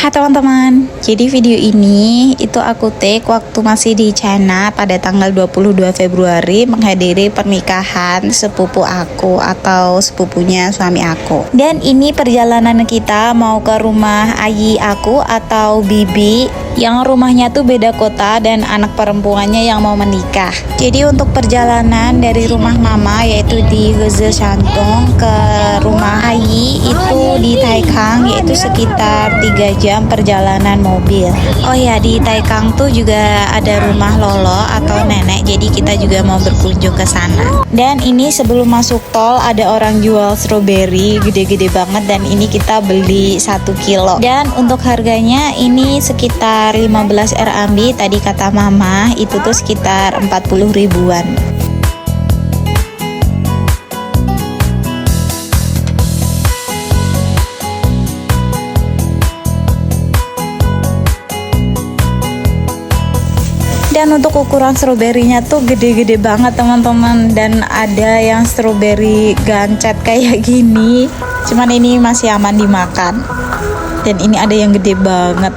Hai teman-teman, jadi video ini itu aku take waktu masih di China pada tanggal 22 Februari menghadiri pernikahan sepupu aku atau sepupunya suami aku. Dan ini perjalanan kita mau ke rumah Ayi aku atau Bibi yang rumahnya tuh beda kota dan anak perempuannya yang mau menikah. Jadi untuk perjalanan dari rumah mama yaitu di Heze Shandong ke rumah Ayi itu di Taikang yaitu sekitar 3 jam perjalanan mobil. Oh ya, di Taikang tuh juga ada rumah Lolo atau nenek, jadi kita juga mau berkunjung ke sana. Dan ini sebelum masuk tol ada orang jual strawberry gede-gede banget dan ini kita beli 1 kilo. Dan untuk harganya ini sekitar 15 RMB, tadi kata mama itu tuh sekitar 40 ribuan. Dan untuk ukuran stroberinya tuh gede-gede banget teman-teman, dan ada yang stroberi gancet kayak gini, cuman ini masih aman dimakan. Dan ini ada yang gede banget.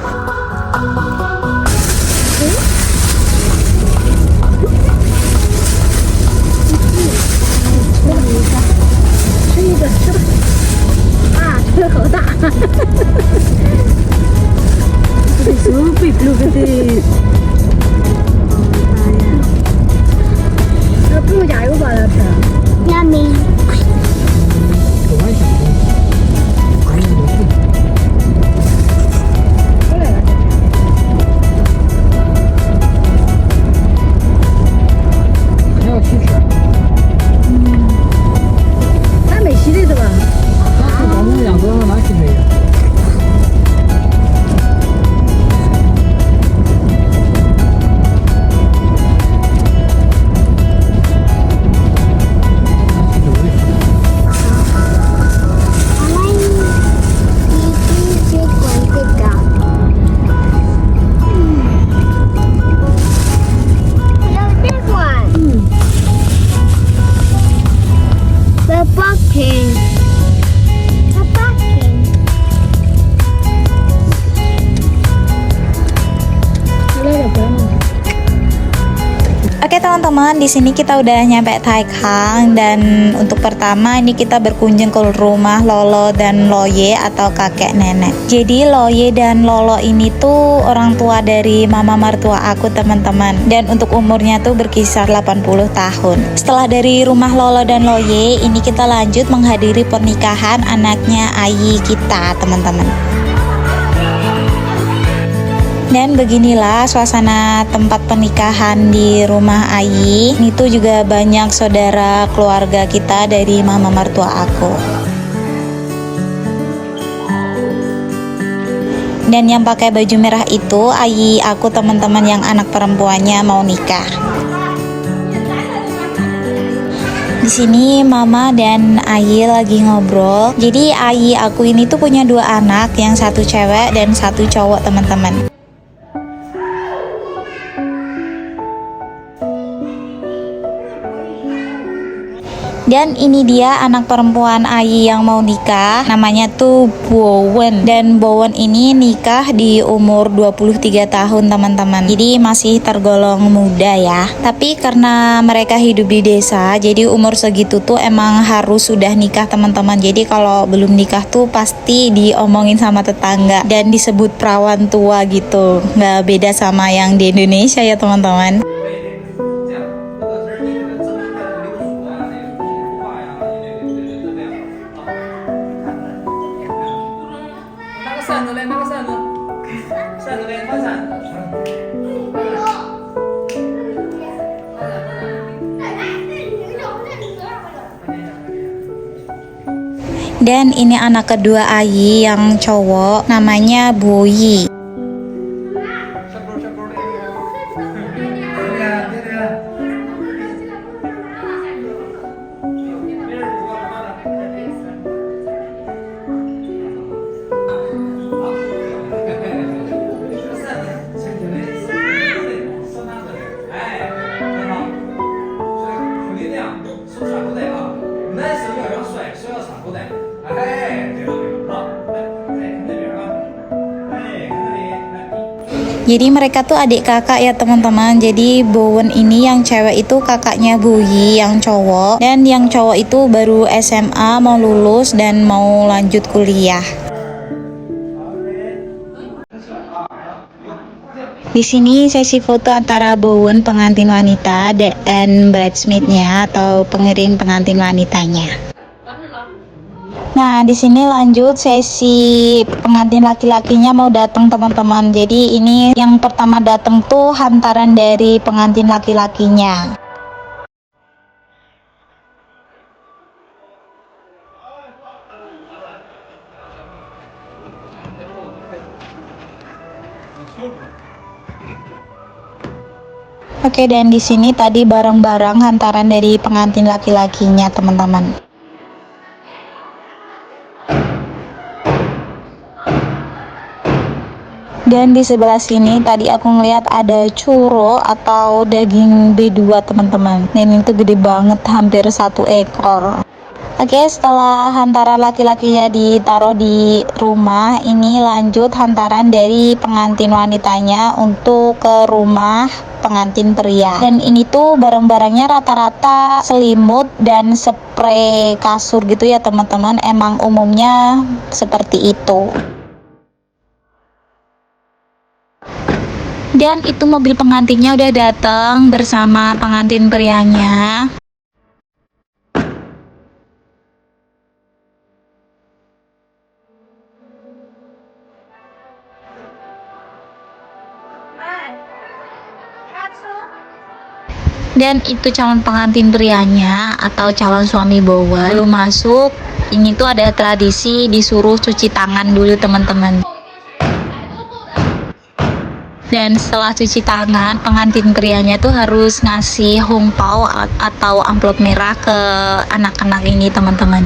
Oke teman-teman, di sini kita udah nyampe Taikang dan untuk pertama ini kita berkunjung ke rumah Lolo dan Loye atau kakek nenek. Jadi Loye dan Lolo ini tuh orang tua dari mama mertua aku teman-teman, dan untuk umurnya tuh berkisar 80 tahun. Setelah dari rumah Lolo dan Loye, ini kita lanjut menghadiri pernikahan anaknya Ayi kita teman-teman. Dan beginilah suasana tempat pernikahan di rumah Ayi. Ini tuh juga banyak saudara keluarga kita dari mama mertua aku. Dan yang pakai baju merah itu Ayi aku teman-teman yang anak perempuannya mau nikah. Di sini mama dan Ayi lagi ngobrol. Jadi Ayi aku ini tuh punya 2 anak, yang satu cewek dan satu cowok teman-teman. Dan ini dia anak perempuan Ayi yang mau nikah, namanya tuh Bowen. Dan Bowen ini nikah di umur 23 tahun teman-teman, jadi masih tergolong muda ya. Tapi karena mereka hidup di desa, jadi umur segitu tuh emang harus sudah nikah teman-teman. Jadi kalau belum nikah tuh pasti diomongin sama tetangga dan disebut perawan tua gitu. Nggak beda sama yang di Indonesia ya teman-teman. Dan ini anak kedua Ayi yang cowok, namanya Boyi. Jadi mereka tuh adik kakak ya teman-teman. Jadi Bowen ini yang cewek itu kakaknya Boyi yang cowok, dan yang cowok itu baru SMA mau lulus dan mau lanjut kuliah. Di sini sesi foto antara Bowen pengantin wanita dan bridesmaid-nya atau pengiring pengantin wanitanya. Nah, di sini lanjut sesi pengantin laki-lakinya mau datang teman-teman. Jadi ini yang pertama datang tuh hantaran dari pengantin laki-lakinya. Oke, dan di sini tadi barang-barang hantaran dari pengantin laki-lakinya, teman-teman. Dan di sebelah sini tadi aku ngeliat ada churro atau daging B2 teman-teman. Dan itu gede banget, hampir 1 ekor. Oke, setelah hantaran laki-lakinya ditaruh di rumah, ini lanjut hantaran dari pengantin wanitanya untuk ke rumah pengantin pria. Dan ini tuh barang-barangnya rata-rata selimut dan spray kasur gitu ya teman-teman. Emang umumnya seperti itu. Dan itu mobil pengantinnya udah datang bersama pengantin prianya. Dan itu calon pengantin prianya atau calon suami Bowen belum masuk. Ini tuh ada tradisi disuruh cuci tangan dulu teman-teman. Dan setelah cuci tangan, pengantin prianya tuh harus ngasih hongpao atau amplop merah ke anak-anak ini teman-teman.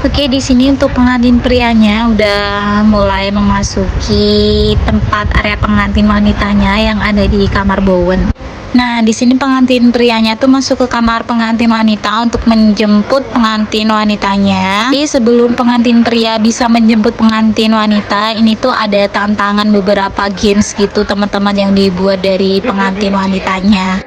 Oke, di sini untuk pengantin prianya udah mulai memasuki tempat area pengantin wanitanya yang ada di kamar Bowen. Nah, di sini pengantin prianya tuh masuk ke kamar pengantin wanita untuk menjemput pengantin wanitanya. Jadi sebelum pengantin pria bisa menjemput pengantin wanita, ini tuh ada tantangan beberapa games gitu teman-teman yang dibuat dari pengantin wanitanya.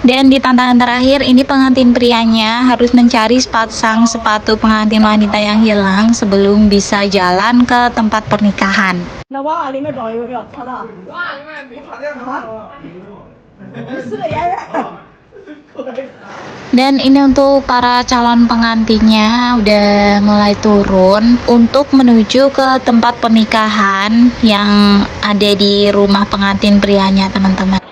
Dan di tantangan terakhir ini pengantin prianya harus mencari sepasang sepatu pengantin wanita yang hilang sebelum bisa jalan ke tempat pernikahan. Dan ini untuk para calon pengantinnya udah mulai turun untuk menuju ke tempat pernikahan yang ada di rumah pengantin prianya teman-teman.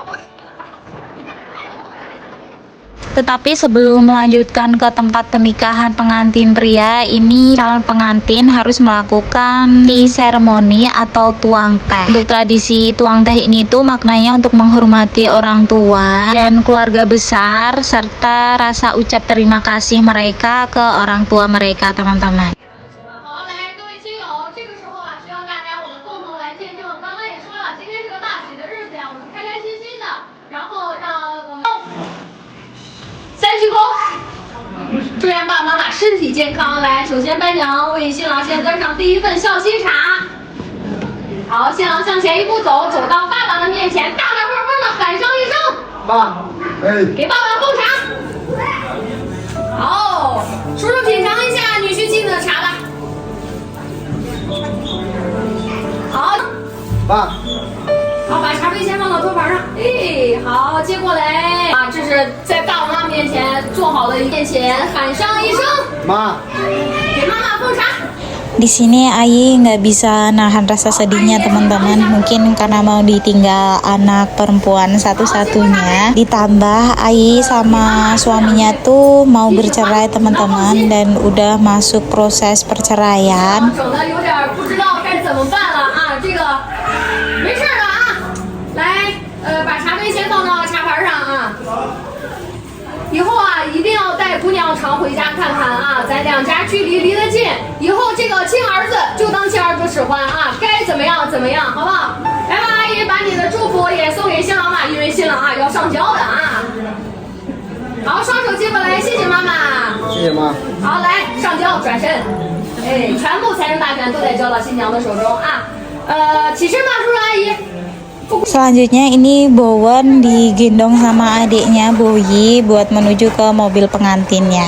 Tetapi sebelum melanjutkan ke tempat pernikahan pengantin pria, ini calon pengantin harus melakukan tea seremoni atau tuang teh. Untuk tradisi tuang teh ini tuh maknanya untuk menghormati orang tua dan keluarga besar serta rasa ucap terima kasih mereka ke orang tua mereka, teman-teman.祝愿爸爸妈妈身体健康。来，首先颁奖为新郎先端上第一份孝心茶。好，新郎向前一步走，走到爸爸的面前，大大方方的喊上一声“爸”，给爸爸奉茶。好，叔叔品尝一下女婿敬的茶吧。好，爸。好，把茶杯先放到桌盘上。哎，好，接过来啊，这是在爸爸妈妈面前做好的面前喊上一声“妈”，给妈妈奉茶。Di sini Ayi nggak bisa nahan rasa sedihnya teman-teman, mungkin karena mau ditinggal anak perempuan satu-satunya. Ditambah Ayi sama suaminya tuh mau bercerai teman-teman, dan udah masuk proses perceraian. 整的有点不知道该怎么办了啊！这个没事的啊，来，把茶杯先放到茶盘上啊。以后啊，一定要带姑娘常回家看看啊，咱两家距离离得近。以后这个亲儿子就当亲儿子使唤啊，该怎么样怎么样，好不好？来吧，阿姨把你的祝福也送给新郎吧，因为新郎啊要上交的啊。好，双手接过来，谢谢妈妈。谢谢妈。好，来上交，转身。哎，全部财政大权都得交到新娘的手中啊。起身吧，叔叔阿姨。 Selanjutnya ini Bowen digendong sama adiknya Boyi buat menuju ke mobil pengantinnya.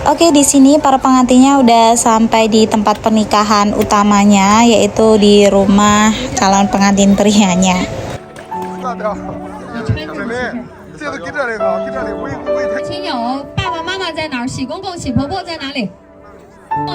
Oke, di sini para pengantinnya udah sampai di tempat pernikahan utamanya, yaitu di rumah calon pengantin prianya. 亲友，爸爸妈妈在哪儿？喜公公、喜婆婆在哪里？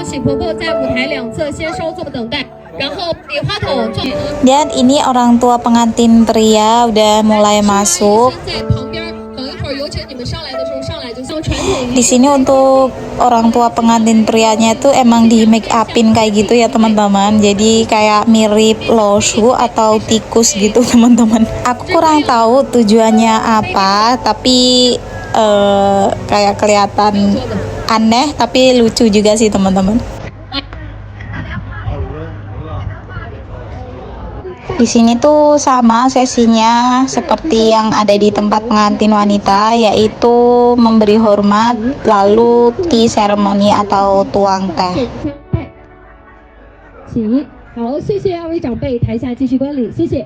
喜婆婆在舞台两侧先稍作等待，然后礼花筒坐。 Dan ini orang tua pengantin pria udah mulai masuk. 在旁边，等一会儿有请你们上来的时候上来就像传统一样。 Di sini untuk orang tua pengantin prianya itu emang di make upin kayak gitu ya teman-teman. Jadi kayak mirip losu atau tikus gitu teman-teman. Aku kurang tahu tujuannya apa, tapi kayak kelihatan aneh tapi lucu juga sih teman-teman. Di sini tuh sama sesinya seperti yang ada di tempat pengantin wanita, yaitu memberi hormat, lalu tea ceremony atau tuang teh. 好，谢谢二位长辈，台下继续观礼，谢谢。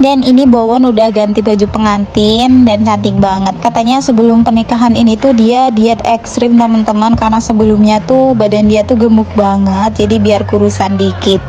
Dan ini Bowen udah ganti baju pengantin dan cantik banget. Katanya sebelum pernikahan ini tuh dia diet ekstrim teman-teman, karena sebelumnya tuh badan dia tuh gemuk banget, jadi biar kurusan dikit.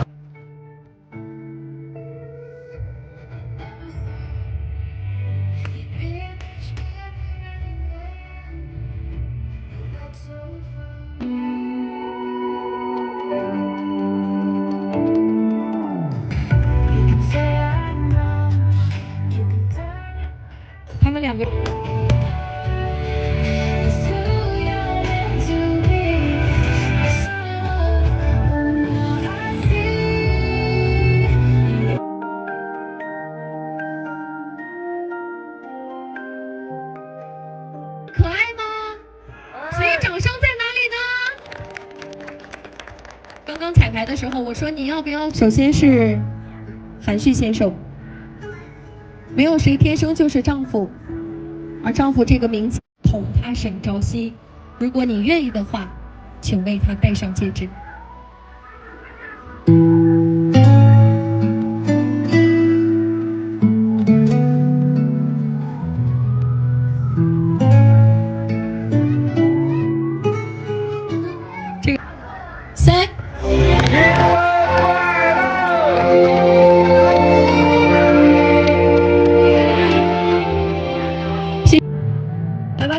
刚刚彩排的时候，我说你要不要？首先是含蓄先生，没有谁天生就是丈夫，而丈夫这个名字哄他沈朝夕。如果你愿意的话，请为他戴上戒指。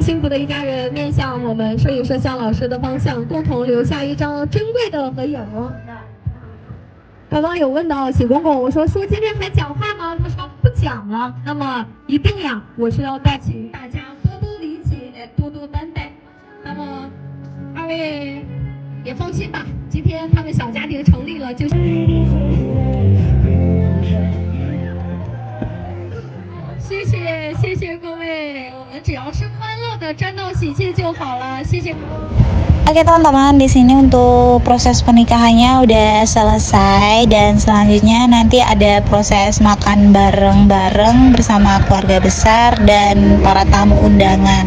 幸福的一家人面向我们摄影摄像老师的方向，共同留下一张珍贵的合影。刚刚有问到喜公公，我说叔今天还讲话吗？他说不讲了。那么一定呀，我是要带请大家多多理解，多多担待。那么二位也放心吧，今天他们小家庭成立了，就是。 谢谢各位，我们只要是欢乐的，沾到喜气就好了。谢谢。 Oke teman-teman, di sini untuk proses pernikahannya udah selesai, dan selanjutnya nanti ada proses makan bareng-bareng bersama keluarga besar dan para tamu undangan.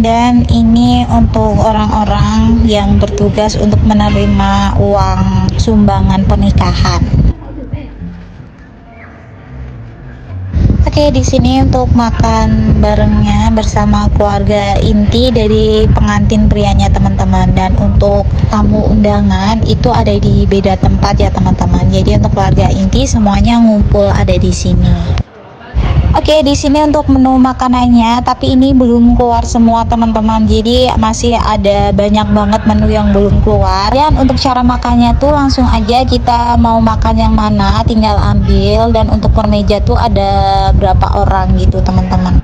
Dan ini untuk orang-orang yang bertugas untuk menerima uang sumbangan pernikahan. Oke, di sini untuk makan barengnya bersama keluarga inti dari pengantin prianya teman-teman, dan untuk tamu undangan itu ada di beda tempat ya teman-teman. Jadi untuk keluarga inti semuanya ngumpul ada di sini. Oke, di sini untuk menu makanannya, tapi ini belum keluar semua teman-teman. Jadi masih ada banyak banget menu yang belum keluar. Dan untuk cara makannya tuh langsung aja kita mau makan yang mana tinggal ambil. Dan untuk per meja tuh ada berapa orang gitu teman-teman.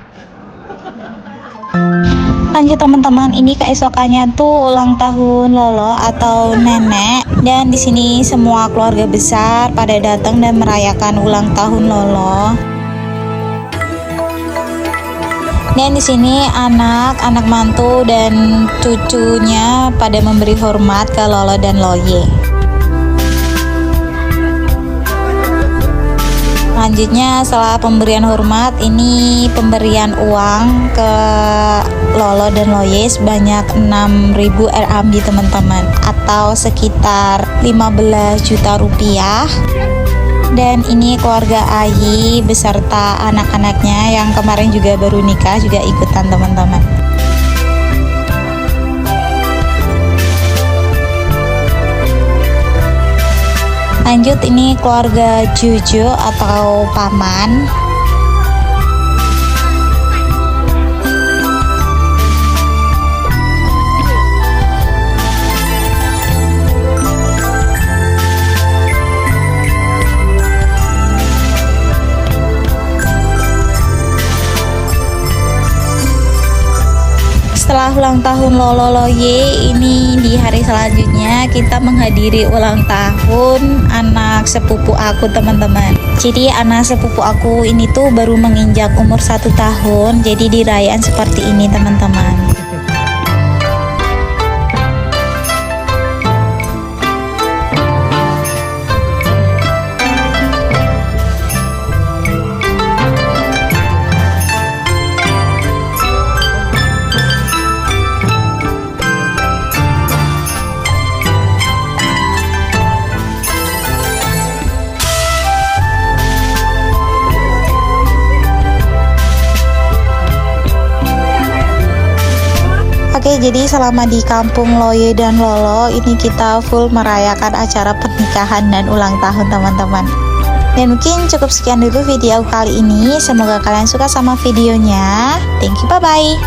Lanjut teman-teman, ini keesokannya tuh ulang tahun Lolo atau nenek, dan di sini semua keluarga besar pada datang dan merayakan ulang tahun Lolo. Dan di sini anak mantu dan cucunya pada memberi hormat ke Lolo dan Loye. Lanjutnya setelah pemberian hormat, ini pemberian uang ke Lolo dan Loye sebanyak 6.000 RMB teman-teman, atau sekitar 15 juta rupiah. Dan ini keluarga Ayi beserta anak-anaknya yang kemarin juga baru nikah juga ikutan teman-teman. Lanjut, ini keluarga Jojo atau paman. Setelah ulang tahun Lolo Loye, ini di hari selanjutnya kita menghadiri ulang tahun anak sepupu aku teman-teman. Jadi anak sepupu aku ini tuh baru menginjak umur 1 tahun, jadi dirayain seperti ini teman-teman. Oke, jadi selama di kampung Loye dan Lolo ini kita full merayakan acara pernikahan dan ulang tahun teman-teman. Dan mungkin cukup sekian dulu video kali ini. Semoga kalian suka sama videonya. Thank you, bye-bye.